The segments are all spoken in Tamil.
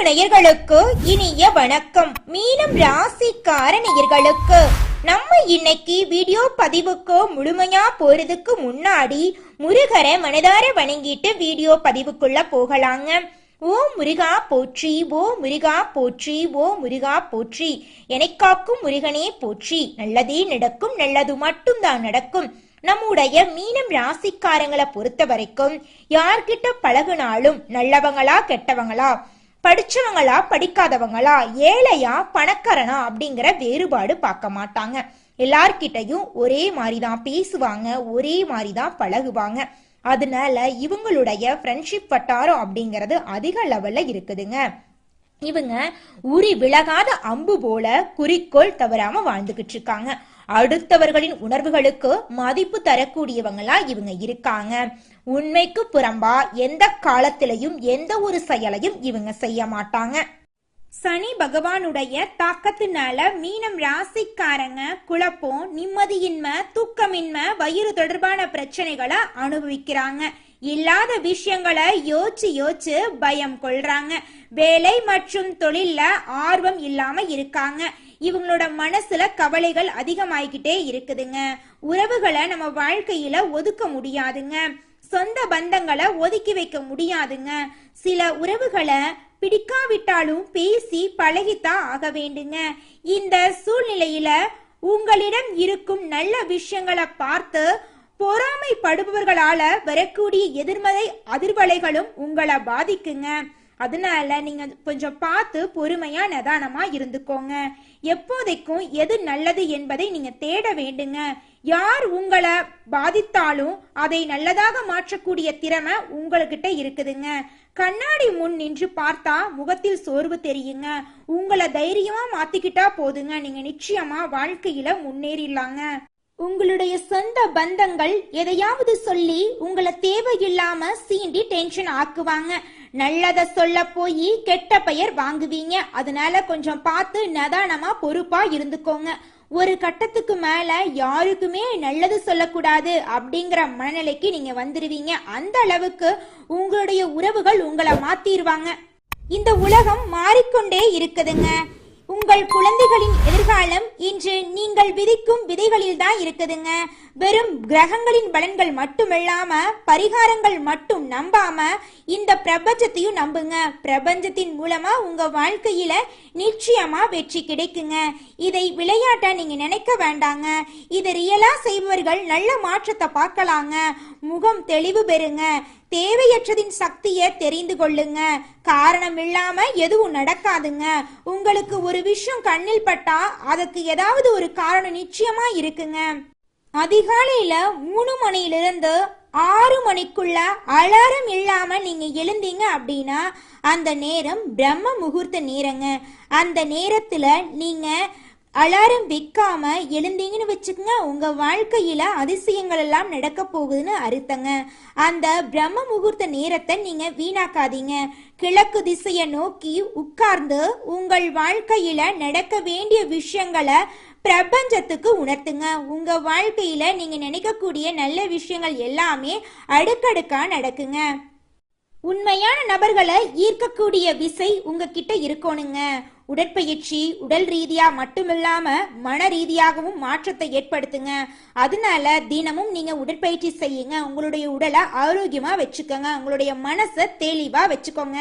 நேயர்களுக்கு இனிய வணக்கம். மீனம் ராசிக்கார நேயர்களுக்கு நம்ம இன்னைக்கு வீடியோ பதிவுக்கு முழுமையா போறதுக்கு முன்னாடி முருகரை மனதார வணங்கிட்டு வீடியோ பதிவுக்குள்ள போகலாங்க. ஓ முருகா போற்றி, ஓ முருகா போற்றி, ஓ முருகா போற்றி, எனக்காக்கும் முருகனே போற்றி. நல்லதே நடக்கும், நல்லது மட்டும்தான் நடக்கும். நம்முடைய மீனம் ராசிக்காரங்களை பொறுத்த வரைக்கும் யார்கிட்ட பழகுனாலும் நல்லவங்களா கெட்டவங்களா, படிச்சவங்களா படிக்காதவங்களா, ஏழையா பணக்காரனா அப்படிங்கிற வேறுபாடு பார்க்க மாட்டாங்க. எல்லார்கிட்டையும் ஒரே மாதிரிதான் பேசுவாங்க, ஒரே மாதிரிதான் பழகுவாங்க. அதனால இவங்களுடைய ஃப்ரெண்ட்ஷிப் வட்டாரம் அப்படிங்கிறது அதிக லெவல்ல இருக்குதுங்க. இவங்க உரி விலகாத அம்பு போல குறிக்கோள் தவறாம வாழ்ந்துகிட்டு இருக்காங்க. அடுத்தவர்களின் உணர்வுகளுக்கு மதிப்பு தரக்கூடியவங்களா இவங்க இருக்காங்க. உண்மைக்கு புறம்பா எந்த காலத்திலையும் எந்த ஒரு செயலையும் இவங்க செய்ய மாட்டாங்க. சனி பகவானுடைய தாக்கத்தினால மீனம் ராசிக்காரங்க குழப்பம், நிம்மதியின்மை, தூக்கமின்மை, வயிறு தொடர்பான பிரச்சனைகளை அனுபவிக்கிறாங்க. இல்லாத விஷயங்களை யோசிச்சு பயம் கொள்றாங்க. வேலை மற்றும் தொழில்ல ஆர்வம் இல்லாம இருக்காங்க. இவங்களோட மனசுல கவலைகள் அதிகமாயிக்கிட்டே இருக்குதுங்க. உறவுகளை நம்ம வாழ்க்கையில ஒதுக்க முடியாதுங்க. சொந்த பந்தங்களை ஒதுக்கி வைக்க முடியாதுங்க. சில உறவுகளை பிடிக்காவிட்டாலும் பேசி பழகித்தான் ஆக வேண்டுங்க. இந்த சூழ்நிலையில உங்களிடம் இருக்கும் நல்ல விஷயங்களை பார்த்து பொறாமைப்படுபவர்களால வரக்கூடிய எதிர்மறை அதிர்வலைகளும் உங்களை பாதிக்குங்க. அதனால நீங்க கொஞ்சம் பார்த்து பொறுமையா நிதானமா இருந்துக்கோங்க. எப்போதைக்கும் எது நல்லது என்பதை நீங்க தேட வேண்டுங்க. யார் உங்களை பாதித்தாலும் அதை நல்லதாக மாற்றக்கூடிய திறமை உங்ககிட்ட இருக்குதுங்க. கண்ணாடி முன் நின்று பார்த்தா முகத்தில் சோர்வு தெரியுங்க. உங்களை தைரியமா மாத்திக்கிட்டா போதுங்க. நீங்க நிச்சயமா வாழ்க்கையில முன்னேறிடலாங்க. உங்களுடைய சொந்த பந்தங்கள் எதையாவது சொல்லி உங்களை தேவையில்லாம சீண்டி டென்ஷன் ஆக்குவாங்க. நல்லத சொல்ல போய் கெட்ட பெயர் வாங்குவீங்க. அதனால கொஞ்சம் பார்த்து நிதானமா பொறுப்பா இருந்துக்கோங்க. ஒரு கட்டத்துக்கு மேல யாருக்குமே நல்லது சொல்லக்கூடாது அப்படிங்கிற மனநிலைக்கு நீங்க வந்துருவீங்க. அந்த அளவுக்கு உங்களுடைய உறவுகள் உங்களை மாத்திருவாங்க. இந்த உலகம் மாறிக்கொண்டே இருக்குதுங்க. உங்கள் குழந்தைகளின் எதிர்காலம் இன்று நீங்கள் விதிக்கும் விதைகளில் தான் இருக்குதுங்க. வெறும் கிரகங்களின் பலன்கள் மட்டுமில்லாம பரிகாரங்கள் மட்டும் நம்பாம இந்த பிரபஞ்சத்தையும் நம்புங்க. பிரபஞ்சத்தின் மூலமா உங்க வாழ்க்கையில நிச்சயமா வெற்றி கிடைக்குங்க. இதை விளையாட்டா நீங்க நினைக்க வேண்டாங்க. இதை ரியலா செய்பவர்கள் நல்ல மாற்றத்தை பார்க்கலாங்க. முகம் தெளிவு பெறுங்க. தேவையற்றதின் சக்தியை தெரிந்து கொள்ளுங்க. காரணம் இல்லாம எதுவும் நடக்காதுங்க. உங்களுக்கு ஒரு விஷயம் கண்ணில் பட்டா அதுக்கு ஏதாவது ஒரு காரணம் நிச்சயமா இருக்குங்க. அதிகாலையில 3 மணியிலிருந்து 6 மணிக்குள்ள அலாரம் இல்லாம நீங்க எழுந்தீங்க அப்படின்னா அந்த நேரம் பிரம்ம முகூர்த்த நேரங்க. அந்த நேரத்துல நீங்க அலாரம் வைக்காம எழுந்தீங்கன்னு வச்சுக்கோங்க, உங்க வாழ்க்கையில அதிசயங்கள் எல்லாம் நடக்க போகுதுன்னு அர்த்தங்க. அந்த பிரம்ம முகூர்த்த நேரத்தை நீங்க வீணாக்காதீங்க. கிழக்கு திசையை நோக்கி உட்கார்ந்து உங்கள் வாழ்க்கையில நடக்க வேண்டிய விஷயங்களை பிரபஞ்சத்துக்கு உணர்த்துங்க. உங்க வாழ்க்கையில நீங்க நினைக்கக்கூடிய நல்ல விஷயங்கள் எல்லாமே அடுக்கடுக்கா நடக்குங்க. உண்மையான நபர்களை ஈர்க்கக்கூடிய விசை உங்ககிட்ட இருக்கணுங்க. உடற்பயிற்சி உடல் ரீதியா மட்டுமில்லாம மன ரீதியாகவும் மாற்றத்தை ஏற்படுத்துங்க. அதனால தினமும் நீங்க உடற்பயிற்சி செய்யுங்க. உங்களுடைய உடலை ஆரோக்கியமா வச்சுக்கோங்க. உங்களுடைய மனசை தெளிவா வச்சுக்கோங்க.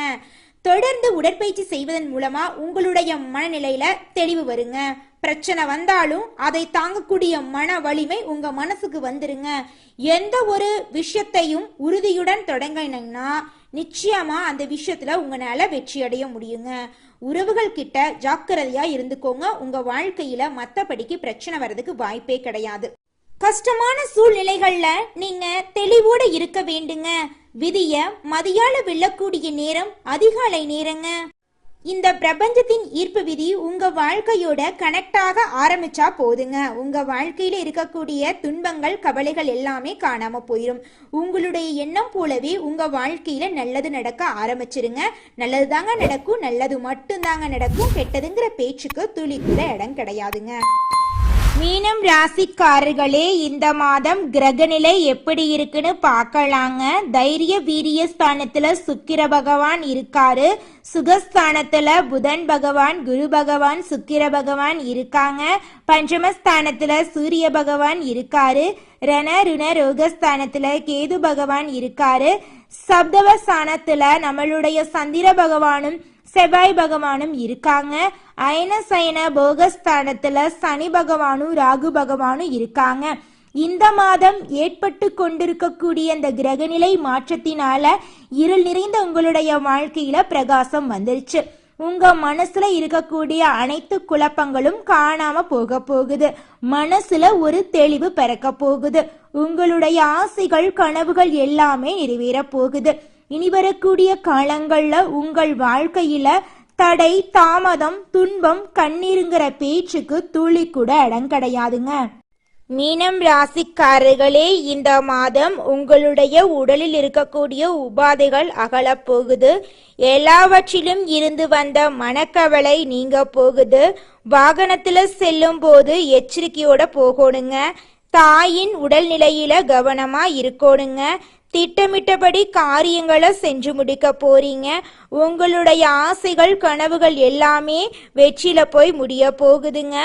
தொடர்ந்து உடற்பயிற்சி செய்வதன் மூலமா உங்களுடைய மனநிலையில தெளிவு வருங்க. பிரச்சனை வந்தாலும் அதை தாங்கக்கூடிய மன வலிமை உங்க மனசுக்கு வந்துருங்க. எந்த ஒரு விஷயத்தையும் உறுதியுடன் தொடங்கினீங்கன்னா நிச்சயமா அந்த விஷயத்துல உங்களால வெற்றி அடைய முடியுங்க. உறவுகள் கிட்ட ஜாக்கிரதையா இருந்துக்கோங்க. உங்க வாழ்க்கையில மத்தபடிக்கு பிரச்சனை வர்றதுக்கு வாய்ப்பே கிடையாது. கஷ்டமான சூழ்நிலைகள்ல நீங்க தெளிவோட இருக்க வேண்டுங்க. விதிய மதியால வெல்லக்கூடிய நேரம் அதிகாலை நேரங்க. இந்த பிரபஞ்சத்தின் ஈர்ப்பு விதி உங்க வாழ்க்கையோட கனெக்ட் ஆக ஆரம்பிச்சா போதுங்க. உங்க வாழ்க்கையில இருக்கக்கூடிய துன்பங்கள் கவலைகள் எல்லாமே காணாம போயிடும். உங்களுடைய எண்ணம் போலவே உங்க வாழ்க்கையில நல்லது நடக்க ஆரம்பிச்சிருங்க. நல்லது தாங்க நடக்கும், நல்லது மட்டும் தாங்க நடக்கும். கெட்டதுங்கிற பேச்சுக்கு துளி கூட இடம் கிடையாதுங்க. மீனம் ராசிக்காரர்களே, இந்த மாதம் கிரகநிலை எப்படி இருக்குன்னு பார்க்கலாங்க. தைரிய வீரிய ஸ்தானத்துல சுக்கிர பகவான் இருக்காரு. சுகஸ்தானத்துல புதன் பகவான், குரு பகவான், சுக்கிர பகவான் இருக்காங்க. பஞ்சமஸ்தானத்துல சூரிய பகவான் இருக்காரு. ரண ருண ரோகஸ்தானத்துல கேது பகவான் இருக்காரு. சப்தவஸ்தானத்துல நம்மளுடைய சந்திர பகவானும் செவ்வாய் பகவானும் இருக்காங்க. அயன சயன போகஸ்தானத்துல சனி பகவானும் ராகு பகவானும் இருக்காங்க. இந்த மாதம் ஏற்பட்டு கொண்டிருக்கக்கூடிய இந்த கிரகநிலை மாற்றத்தினால இருள் நிறைந்த உங்களுடைய வாழ்க்கையில பிரகாசம் வந்துருச்சு. உங்க மனசுல இருக்கக்கூடிய அனைத்து குழப்பங்களும் காணாம போக போகுது. மனசுல ஒரு தெளிவு பிறக்க போகுது. உங்களுடைய ஆசைகள் கனவுகள் எல்லாமே நிறைவேற போகுது. இனி வரக்கூடிய காலங்கள்ல உங்கள் வாழ்க்கையில தடை, தாமதம், துன்பம், கண்ணீருங்கிற பேச்சுக்கு துளி கூட இடம் கிடையாதுங்க. மீனம் ராசிக்காரர்களே, இந்த மாதம் உங்களுடைய உடலில் இருக்கக்கூடிய உபாதைகள் அகலப் போகுது. எல்லாவற்றிலும் இருந்து வந்த மனக்கவலை நீங்க போகுது. வாகனத்துல செல்லும் போது எச்சரிக்கையோட போகணுங்க. தாயின் உடல்நிலையில கவனமா இருக்கணுங்க. திட்டமிட்டபடி காரியங்களை செஞ்சு முடிக்க போறீங்க. உங்களுடைய ஆசைகள் கனவுகள் எல்லாமே வெற்றியில போய் முடிய போகுதுங்க.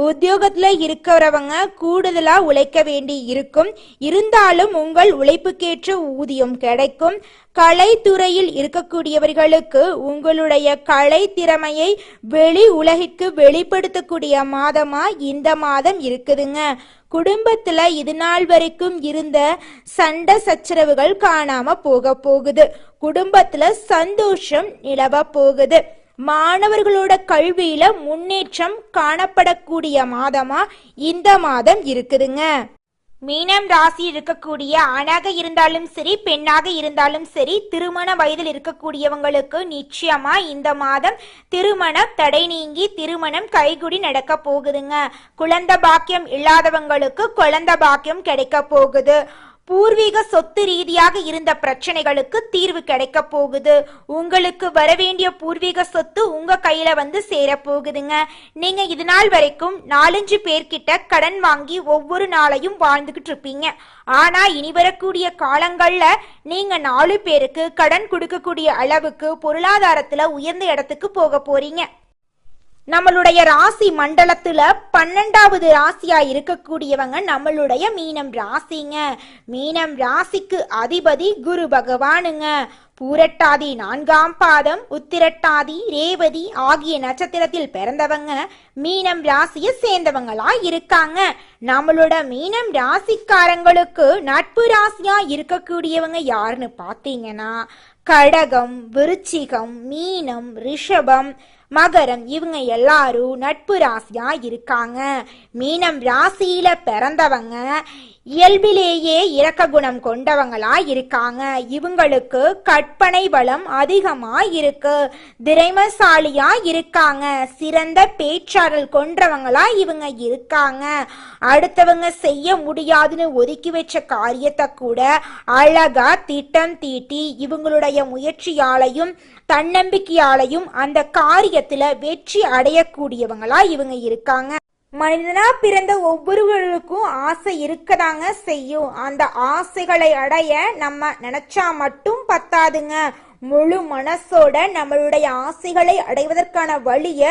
உத்தியோகத்துல இருக்கிறவங்க கூடுதலா உழைக்க வேண்டி இருக்கும். இருந்தாலும் உங்கள் உழைப்புக்கேற்ற ஊதியம் கிடைக்கும். கலைத்துறையில் இருக்கக்கூடியவர்களுக்கு உங்களுடைய கலை திறமையை வெளி உலகிற்கு வெளிப்படுத்தக்கூடிய மாதமா இந்த மாதம் இருக்குதுங்க. குடும்பத்துல இது நாள் வரைக்கும் இருந்த சண்டை சச்சரவுகள் காணாம போக போகுது. குடும்பத்துல சந்தோஷம் நிலவ போகுது. மாணவர்களோட கல்வியில முன்னேற்றம் காணப்படக்கூடிய மாதமா இந்த மாதம் இருக்குதுங்க. மீனம் ராசி இருக்கக்கூடிய ஆணாக இருந்தாலும் சரி, பெண்ணாக இருந்தாலும் சரி, திருமண வயதில் இருக்கக்கூடியவங்களுக்கு நிச்சயமா இந்த மாதம் திருமண தடை நீங்கி திருமணம் கைகூடி நடக்க போகுதுங்க. குழந்தை பாக்கியம் இல்லாதவங்களுக்கு குழந்தை பாக்கியம் கிடைக்க போகுது. பூர்வீக சொத்து ரீதியாக இருந்த பிரச்சனைகளுக்கு தீர்வு கிடைக்க போகுது. உங்களுக்கு வரவேண்டிய பூர்வீக சொத்து உங்க கையில வந்து சேர போகுதுங்க. நீங்க இது நாள் வரைக்கும் 4-5 பேர்கிட்ட கடன் வாங்கி ஒவ்வொரு நாளையும் வாழ்ந்துகிட்டு இருப்பீங்க. ஆனா இனி வரக்கூடிய காலங்கள்ல நீங்க 4 பேருக்கு கடன் கொடுக்கக்கூடிய அளவுக்கு பொருளாதாரத்துல உயர்ந்த இடத்துக்கு போக போறீங்க. நம்மளுடைய ராசி மண்டலத்துல 12வது ராசியா இருக்கக்கூடியவங்க நம்மளுடைய மீனம் ராசிங்க. மீனம் ராசிக்கு அதிபதி குரு பகவானுங்க. பூரட்டாதி 4ஆம் பாதம், உத்திரட்டாதி, ரேவதி ஆகிய நட்சத்திரத்தில் பிறந்தவங்க மீனம் ராசியை சேர்ந்தவங்களா இருக்காங்க. நம்மளோட மீனம் ராசிக்காரங்களுக்கு நட்பு ராசியா இருக்கக்கூடியவங்க யாருன்னு பாத்தீங்கன்னா கடகம், விருச்சிகம், மீனம், ரிஷபம், மகரம் இவங்க எல்லாரும் நட்பு ராசியா இருக்காங்க. மீனம் ராசியில பிறந்தவங்க இயல்பிலேயே இரக்க குணம் கொண்டவங்களா இருக்காங்க. இவங்களுக்கு கற்பனை பலம் அதிகமா இருக்கு. திறமைசாலியா இருக்காங்க. சிறந்த பேச்சாற்றல் கொண்டவங்களா இவங்க இருக்காங்க. அடுத்தவங்க செய்ய முடியாதுன்னு ஒதுக்கி வச்ச காரியத்தை கூட அழகா திட்டம் தீட்டி இவங்களுடைய முயற்சியாலையும் தன்னம்பிக்கையாலையும் அந்த காரியத்துல வெற்றி அடையக்கூடியவங்களா இவங்க இருக்காங்க. மனிதனா பிறந்த ஒவ்வொருவருக்கும் ஆசை இருக்கதாங்க செய்யும். அந்த ஆசைகளை அடைய நம்ம நினைச்சா மட்டும் பத்தாதுங்க. முழு மனசோட நம்மளுடைய ஆசைகளை அடைவதற்கான வழிய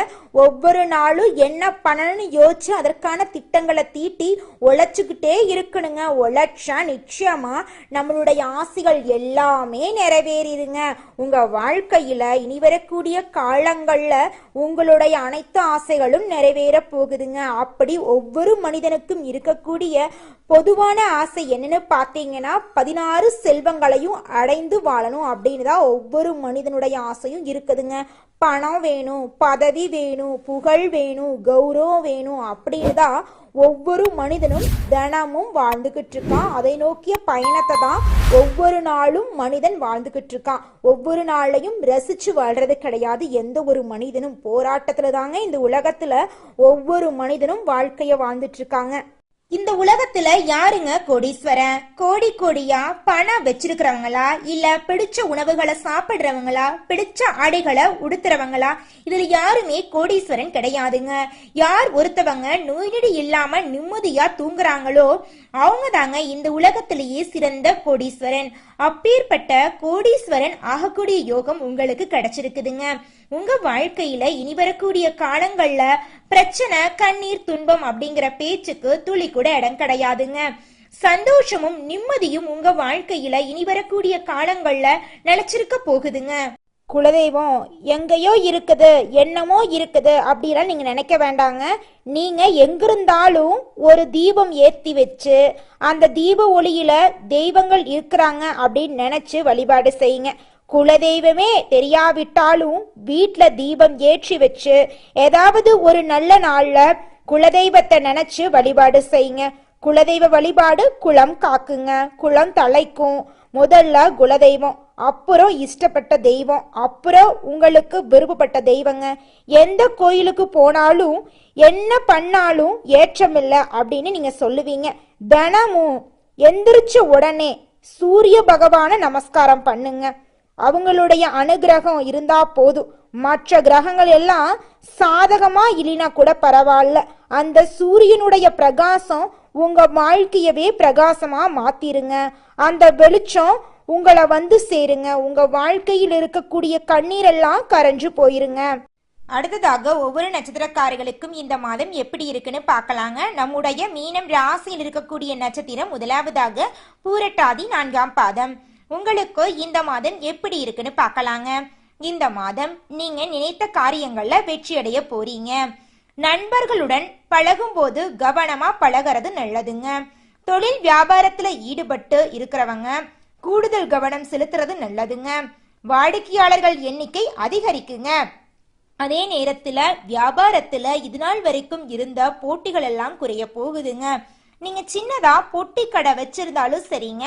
ஒவ்வொரு நாளும் என்ன பண்ணணும்னு யோசிச்சு அதற்கான திட்டங்களை தீட்டி உழைச்சுக்கிட்டே இருக்கணுங்க. உழைச்சா நிச்சயமா நம்மளுடைய ஆசைகள் எல்லாமே நிறைவேறிடுங்க. உங்க வாழ்க்கையில இனி வரக்கூடிய காலங்கள்ல உங்களுடைய அனைத்து ஆசைகளும் நிறைவேற போகுதுங்க. அப்படி ஒவ்வொரு மனிதனுக்கும் இருக்கக்கூடிய பொதுவான ஆசை என்னன்னு பார்த்தீங்கன்னா 16 செல்வங்களையும் அடைந்து வாழணும் அப்படின்னு தான் ஒவ்வொரு மனிதனுடைய ஆசையும் இருக்குதுங்க. பணம் வேணும், பதவி வேணும், புகழ் வேணும், கௌரவம் வேணும் அப்படின்னு தான் ஒவ்வொரு மனிதனும் தினமும் வாழ்ந்துகிட்டு இருக்கான். அதை நோக்கிய பயணத்தை தான் ஒவ்வொரு நாளும் மனிதன் வாழ்ந்துகிட்டு இருக்கான். ஒவ்வொரு நாளையும் ரசிச்சு வாழ்றது கிடையாது. எந்த ஒரு மனிதனும் போராட்டத்துல தாங்க இந்த உலகத்துல ஒவ்வொரு மனிதனும் வாழ்க்கைய வாழ்ந்துட்டு இருக்காங்க. இந்த உலகத்துல யாருங்க கோடீஸ்வரன்? கோடி கோடியா பணம் வச்சிருக்கிறவங்களா, இல்ல பிடிச்ச உணவுகளை சாப்பிடுறவங்களா, பிடிச்ச ஆடைகளை உடுத்துறவங்களா? இதுல யாருமே கோடீஸ்வரன் கிடையாதுங்க. யார் ஒருத்தவங்க நோய் நொடி இல்லாம நிம்மதியா தூங்குறாங்களோ அவங்க தாங்க இந்த உலகத்திலேயே சிறந்த கோடீஸ்வரன். அப்பேற்பட்ட கோடீஸ்வரன் ஆகக்கூடிய யோகம் உங்களுக்கு கிடைச்சிருக்குதுங்க. உங்க வாழ்க்கையில இனி வரக்கூடிய காலங்கள்ல பிரச்சனை, கண்ணீர், துன்பம் அப்படிங்கிற பேச்சுக்கு துளி கூட இடம் கிடையாதுங்க. சந்தோஷமும் நிம்மதியும் உங்க வாழ்க்கையில இனி வரக்கூடிய காலங்கள்ல நிலைச்சிருக்க போகுதுங்க. குலதெய்வம் எங்கேயோ இருக்குது, என்னமோ இருக்குது அப்படிலாம் நீங்க நினைக்க வேண்டாங்க. நீங்க எங்கிருந்தாலும் ஒரு தீபம் ஏத்தி வச்சு அந்த தீப ஒளியில தெய்வங்கள் இருக்கிறாங்க அப்படின்னு நினைச்சு வழிபாடு செய்யுங்க. குலதெய்வமே தெரியாவிட்டாலும் வீட்டுல தீபம் ஏற்றி வச்சு ஏதாவது ஒரு நல்ல நாள்ல குலதெய்வத்தை நினைச்சு வழிபாடு செய்யுங்க. குலதெய்வ வழிபாடு குலம் காக்குங்க, குலம் தலைக்கும். முதல்ல குலதெய்வம், அப்புறம் இஷ்டப்பட்ட தெய்வம், அப்புறம் உங்களுக்கு விருப்பப்பட்ட தெய்வங்க. எந்த கோயிலுக்கு போனாலும் என்ன பண்ணாலும் ஏற்றமில்லை அப்படின்னு நீங்க சொல்லுவீங்க. தினமும் எந்திரிச்ச உடனே சூரிய பகவான நமஸ்காரம் பண்ணுங்க. அவங்களுடைய அனுகிரகம் இருந்தா போதும். மற்ற கிரகங்கள் எல்லாம் சாதகமா இல்லைனா கூட பரவாயில்ல, அந்த சூரியனுடைய பிரகாசம் உங்க வாழ்க்கையவே பிரகாசமா மாத்திருங்க. அந்த வெளிச்சம் உங்களை வந்து சேருங்க. உங்க வாழ்க்கையில் இருக்கக்கூடிய கண்ணீர் எல்லாம் கரைஞ்சு போயிருங்க. அடுத்ததாக ஒவ்வொரு நட்சத்திரக்காரர்களுக்கும் இந்த மாதம் எப்படி இருக்குன்னு பார்க்கலாங்க. நம்முடைய மீனம் ராசியில் இருக்கக்கூடிய நட்சத்திரம் முதலாவதாக பூரட்டாதி 4ஆம் பாதம். உங்களுக்கு இந்த மாதம் எப்படி இருக்குன்னு பார்க்கலாங்க. இந்த மாதம் நீங்க நினைத்த காரியங்கள்ல வெற்றி அடைய போறீங்க. நண்பர்களுடன் பழகும் போது கவனமா பழகிறது நல்லதுங்க. தொழில் வியாபாரத்துல ஈடுபட்டு இருக்கிறவங்க கூடுதல் கவனம் செலுத்துறது நல்லதுங்க. வாடிக்கையாளர்கள் எண்ணிக்கை அதிகரிக்குங்க. அதே நேரத்துல வியாபாரத்துல இது நாள் வரைக்கும் இருந்த போட்டிகள் எல்லாம் குறைய போகுதுங்க. நீங்க சின்னதா பொட்டி கடை வச்சிருந்தாலும் சரிங்க,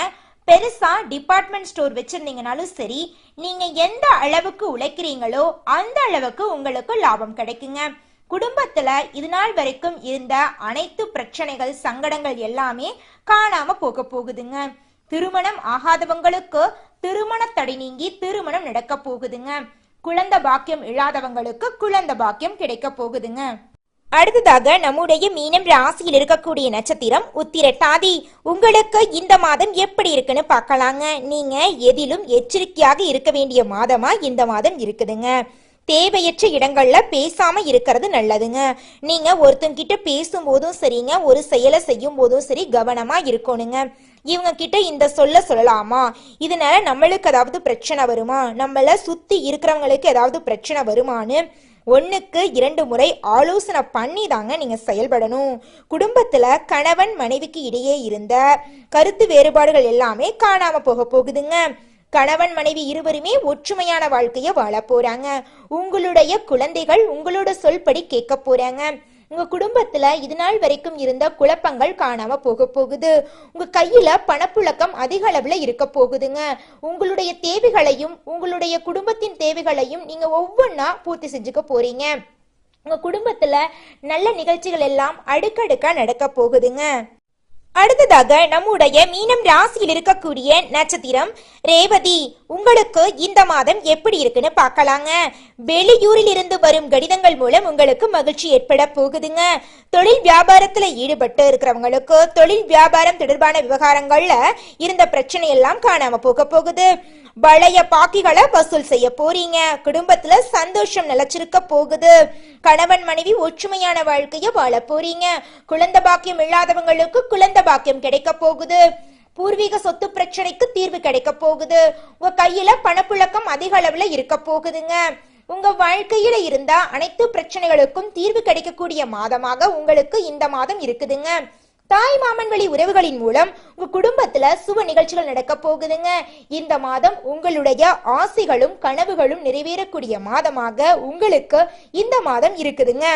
பெருசா டிபார்ட்மெண்ட் ஸ்டோர் வச்சிருந்தீங்கனாலும் சரி, நீங்க எந்த அளவுக்கு உழைக்கிறீங்களோ அந்த அளவுக்கு உங்களுக்கு லாபம் கிடைக்குங்க. குடும்பத்துல இது நாள் வரைக்கும் இருந்த அனைத்து பிரச்சனைகள், சங்கடங்கள் எல்லாமே காணாம போக போகுதுங்க. திருமணம் ஆகாதவங்களுக்கு திருமண தடை நீங்கி திருமணம் நடக்க போகுதுங்க. குழந்தை பாக்கியம் இல்லாதவங்களுக்கு குழந்தை பாக்கியம் கிடைக்க போகுதுங்க. அடுத்ததாக நம்முடைய மீனம் ராசியில் இருக்கக்கூடிய நட்சத்திரம் உத்திரட்டாதி. உங்களுக்கு இந்த மாதம் எப்படி இருக்குன்னு பார்க்கலாங்க. நீங்க எதிலும் எச்சரிக்கையாக இருக்க வேண்டிய மாதமா இந்த மாதம் இருக்குதுங்க. தேவையற்ற இடங்கள்ல பேசாம இருக்கிறது நல்லதுங்க. நீங்க ஒருத்தங்கிட்ட பேசும்போதும் சரிங்க, ஒரு செயலை செய்யும் போதும் சரி கவனமா இருக்கணுங்க. இவங்க கிட்ட இந்த சொல்லலாமா, இதனால நம்மளுக்கு ஏதாவது பிரச்சனை வருமா, நம்மள சுத்தி இருக்கிறவங்களுக்கு ஏதாவது பிரச்சனை வருமானு 1க்கு 2 முறை ஆலோசனை பண்ணி தாங்க நீங்க செயல்படணும். குடும்பத்துல கணவன் மனைவிக்கு இடையே இருந்த கருத்து வேறுபாடுகள் எல்லாமே காணாம போக போகுதுங்க. கணவன் மனைவி இருவருமே ஒற்றுமையான வாழ்க்கைய வாழ போறாங்க. உங்களுடைய குழந்தைகள் உங்களோட சொல்படி கேட்க போறாங்க. உங்க குடும்பத்துல இது நாள் வரைக்கும் இருந்த குழப்பங்கள் காணாம போக போகுது. உங்க கையில பணப்புழக்கம் அதிக அளவுல இருக்க போகுதுங்க. உங்களுடைய தேவைகளையும் உங்களுடைய குடும்பத்தின் தேவைகளையும் நீங்க ஒவ்வொன்னா பூர்த்தி செஞ்சுக்க போறீங்க. உங்க குடும்பத்துல நல்ல நிகழ்ச்சிகள் எல்லாம் அடுக்கடுக்கா நடக்க போகுதுங்க. அடுத்ததாக நம்முடைய மீனம் ராசியில் இருக்கக்கூடிய நட்சத்திரம் ரேவதி. உங்களுக்கு இந்த மாதம் எப்படி இருக்குன்னு பார்க்கலாங்க. வெளியூரில் இருந்து வரும் கடிதங்கள் மூலம் உங்களுக்கு மகிழ்ச்சி ஏற்பட போகுதுங்க. தொழில் வியாபாரத்துல ஈடுபட்டு இருக்கிறவங்களுக்கு தொழில் வியாபாரம் தொடர்பான விவகாரங்கள்ல இருந்த பிரச்சனை எல்லாம் காணாம போக போகுது. பழைய பாக்கிகளை வசூல் செய்ய போறீங்க. குடும்பத்துல சந்தோஷம் நிலைச்சிருக்க போகுது. கணவன் மனைவி ஒற்றுமையான வாழ்க்கைய வாழ போறீங்க. குழந்தை பாக்கியம் இல்லாதவங்களுக்கு குழந்தை பாக்கியம் கிடைக்க போகுது. பூர்வீக சொத்து பிரச்சனைக்கு தீர்வு கிடைக்க போகுது. உங்க கையில பணப்புழக்கம் அதிக அளவுல இருக்க போகுதுங்க. உங்க வாழ்க்கையில இருந்த அனைத்து பிரச்சனைகளுக்கும் தீர்வு கிடைக்கக்கூடிய மாதமாக உங்களுக்கு இந்த மாதம் இருக்குதுங்க. தாய் மாமன் வழி உறவுகளின் மூலம் உங்க குடும்பத்துல சுப நிகழ்ச்சிகள் நடக்க போகுதுங்க. இந்த மாதம் உங்களுடைய ஆசைகளும் கனவுகளும் நிறைவேறக்கூடிய மாதமாக உங்களுக்கு இந்த மாதம் இருக்குதுங்க.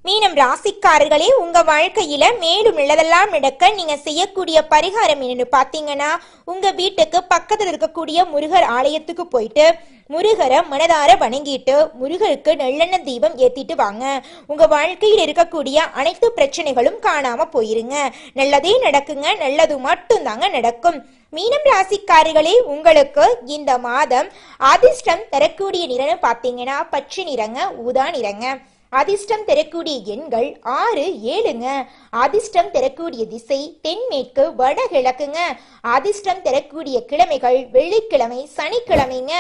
மீனம் ராசிக்காரர்களே, உங்க வாழ்க்கையில மேலும் உள்ளதெல்லாம் நடக்க நீங்க செய்யக்கூடிய பரிகாரம் என்னன்னு பாத்தீங்கன்னா, உங்க வீட்டுக்கு பக்கத்துல இருக்கக்கூடிய முருகர் ஆலயத்துக்கு போயிட்டு முருகரை மனதார வணங்கிட்டு முருகருக்கு நல்லெண்ணெய் தீபம் ஏத்திட்டு வாங்க. உங்க வாழ்க்கையில் இருக்கக்கூடிய அனைத்து பிரச்சனைகளும் காணாம போயிருங்க. நல்லதே நடக்குங்க, நல்லது மட்டும்தாங்க நடக்கும். மீனம் ராசிக்காரர்களே, உங்களுக்கு இந்த மாதம் அதிர்ஷ்டம் தரக்கூடிய நிறம்னு பாத்தீங்கன்னா பச்சை நிறங்க, ஊதா நிறங்க. அதிர்ஷ்டம் தரக்கூடிய எண்கள் 6, 7ங்க. அதிர்ஷ்டம் தரக்கூடிய திசை தென்மேற்கு வடகிழக்குங்க. அதிர்ஷ்டம் தரக்கூடிய கிழமைகள் வெள்ளிக்கிழமை, சனிக்கிழமைங்க.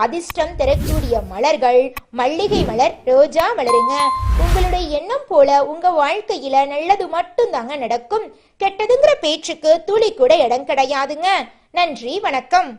அதிர்ஷ்டம் தரக்கூடிய மலர்கள் மல்லிகை மலர், ரோஜா மலருங்க. உங்களுடைய எண்ணம் போல உங்க வாழ்க்கையில நல்லது மட்டும்தாங்க நடக்கும். கெட்டதுங்கிற பேச்சுக்கு துளி கூட இடம் கிடையாதுங்க. நன்றி, வணக்கம்.